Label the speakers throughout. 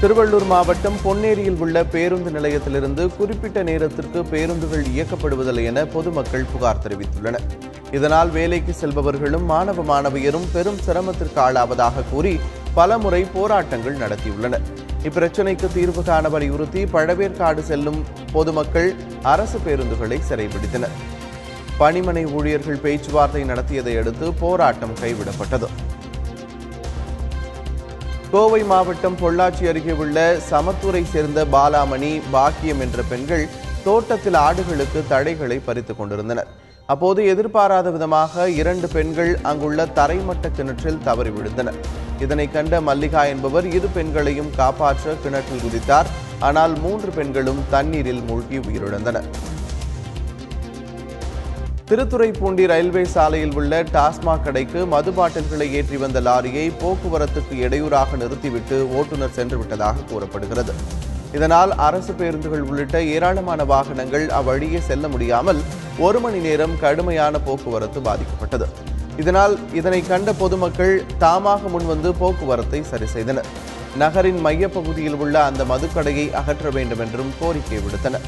Speaker 1: திருவள்ளூர் மாவட்டம் பொன்னேரியில் உள்ள பேருந்து நிலையத்திலிருந்து குறிப்பிட்ட நேரத்திற்கு பேருந்துகள் இயக்கப்படுவதில்லை என பொதுமக்கள் புகார் தெரிவித்துள்ளனர். இதனால் வேலைக்கு செல்பவர்களும் மாணவ மாணவியரும் பெரும் சிரமத்திற்கு ஆளாவதாக கூறி பலமுறை போராட்டங்கள் நடத்தியுள்ளனர். இப்பிரச்சினைக்கு தீர்வு காண வலியுறுத்தி பழவேற்காடு செல்லும் பொதுமக்கள் அரசு பேருந்துகளை சிறைபிடித்தனர். பணிமனை ஊழியர்கள் பேச்சுவார்த்தை நடத்தியதை அடுத்து போராட்டம் கைவிடப்பட்டது. கோவை மாவட்டம் பொள்ளாச்சி அருகே உள்ள சமத்தூரை சேர்ந்த பாலாமணி, பாக்கியம் என்ற பெண்கள் தோட்டத்தில் ஆடுகளுக்கு தழைகளை பறித்துக் கொண்டிருந்தனர். அப்போது எதிர்பாராத விதமாக 2 பெண்கள் அங்குள்ள தரைமட்ட கிணற்றில் தவறி விழுந்தனர். இதனை கண்ட மல்லிகா என்பவர் 2 பெண்களையும் காப்பாற்ற கிணற்றில் குதித்தார். ஆனால் 3 பெண்களும் தண்ணீரில் மூழ்கி உயிரிழந்தனர். திருத்துறைப்பூண்டி ரயில்வே சாலையில் உள்ள டாஸ்மாக் கடைக்கு மது பாட்டில்களை ஏற்றி வந்த லாரியை போக்குவரத்துக்கு இடையூறாக நிறுத்திவிட்டு ஓட்டுநர் சென்றுவிட்டதாக கூறப்படுகிறது. இதனால் அரசு பேருந்துகள் உள்ளிட்ட ஏராளமான வாகனங்கள் அவ்வழியே செல்ல முடியாமல் 1 மணி நேரம் கடுமையான போக்குவரத்து பாதிக்கப்பட்டது. இதனை கண்ட பொதுமக்கள் தாமாக முன்வந்து போக்குவரத்தை சரி செய்தனர். நகரின் மையப்பகுதியில் உள்ள அந்த மதுக்கடையை அகற்ற வேண்டும் என்றும் கோரிக்கை விடுத்தனர்.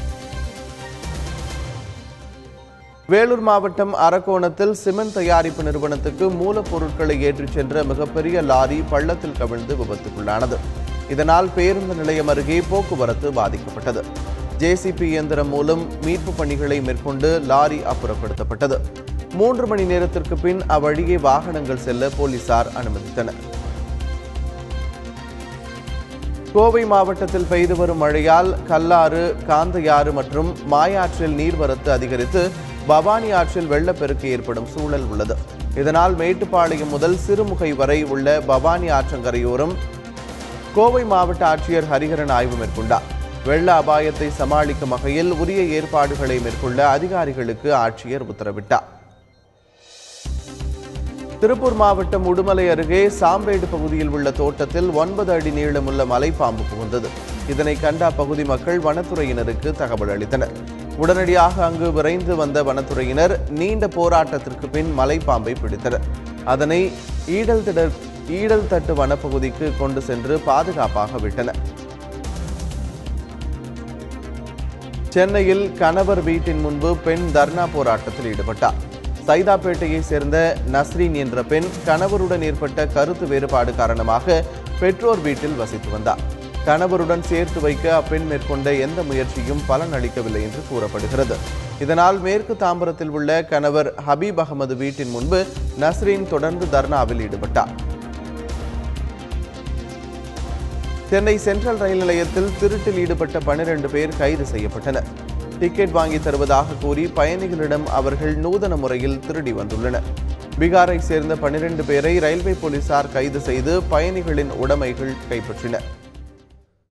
Speaker 1: வேலூர் மாவட்டம் அரக்கோணத்தில் சிமெண்ட் தயாரிப்பு நிறுவனத்துக்கு மூலப்பொருட்களை ஏற்றிச் சென்ற மிகப்பெரிய லாரி பள்ளத்தில் கவிழ்ந்து விபத்துக்குள்ளானது. இதனால் பேருந்து நிலையம் அருகே போக்குவரத்து பாதிக்கப்பட்டது. ஜேசிபி இயந்திரம் மூலம் மீட்பு பணிகளை மேற்கொண்டு லாரி அப்புறப்படுத்தப்பட்டது. 3 மணி நேரத்திற்கு பின் அவ்வழியே வாகனங்கள் செல்ல போலீசார் அனுமதித்தனர். கோவை மாவட்டத்தில் பெய்து வரும் மழையால் கல்லாறு, காந்தையாறு மற்றும் மாயாற்றில் நீர்வரத்து அதிகரித்து பவானி ஆற்றில் வெள்ளப்பெருக்கு ஏற்படும் சூழல் உள்ளது. இதனால் மேட்டுப்பாளையம் முதல் சிறுமுகை வரை உள்ள பவானி ஆற்றங்கரையோரம் கோவை மாவட்ட ஆட்சியர் ஹரிஹரன் ஆய்வு மேற்கொண்டார். வெள்ள அபாயத்தை சமாளிக்கும் வகையில் உரிய ஏற்பாடுகளை மேற்கொள்ள அதிகாரிகளுக்கு ஆட்சியர் உத்தரவிட்டார். திருப்பூர் மாவட்டம் உடுமலை அருகே சாம்பேடு பகுதியில் உள்ள தோட்டத்தில் 9 அடி நீளமுள்ள மலைப்பாம்பு புகுந்தது. இதனை கண்ட அப்பகுதி மக்கள் வனத்துறையினருக்கு தகவல் அளித்தனர். உடனடியாக அங்கு விரைந்து வந்த வனத்துறையினர் நீண்ட போராட்டத்திற்கு பின் மலைப்பாம்பை பிடித்தனர். அதனை ஈடல் தட்டு வனப்பகுதிக்கு கொண்டு சென்று பாதுகாப்பாக விட்டனர். சென்னையில் கணவர் வீட்டின் முன்பு பெண் தர்ணா போராட்டத்தில் ஈடுபட்டார். சைதாப்பேட்டையை சேர்ந்த நஸ்ரீன் என்ற பெண் கணவருடன் ஏற்பட்ட கருத்து வேறுபாடு காரணமாக பெற்றோர் வீட்டில் வசித்து வந்தார். கணவருடன் சேர்த்து வைக்க அப்பெண் மேற்கொண்ட எந்த முயற்சியும் பலன் அளிக்கவில்லை என்று கூறப்படுகிறது. இதனால் மேற்கு தாம்பரத்தில் உள்ள கணவர் ஹபீப் அகமது வீட்டின் முன்பு நஸ்ரீன் தொடர்ந்து தர்ணாவில் ஈடுபட்டார். சென்னை சென்ட்ரல் ரயில் நிலையத்தில் திருட்டில் ஈடுபட்ட 12 பேர் கைது செய்யப்பட்டனர். டிக்கெட் வாங்கி தருவதாக கூறி பயணிகளிடம் அவர்கள் நூதன முறையில் திருடி வந்துள்ளனர். பீகாரை சேர்ந்த 12 பேரை ரயில்வே போலீசார் கைது செய்து பயணிகளின் உடைமைகள் கைப்பற்றினர்.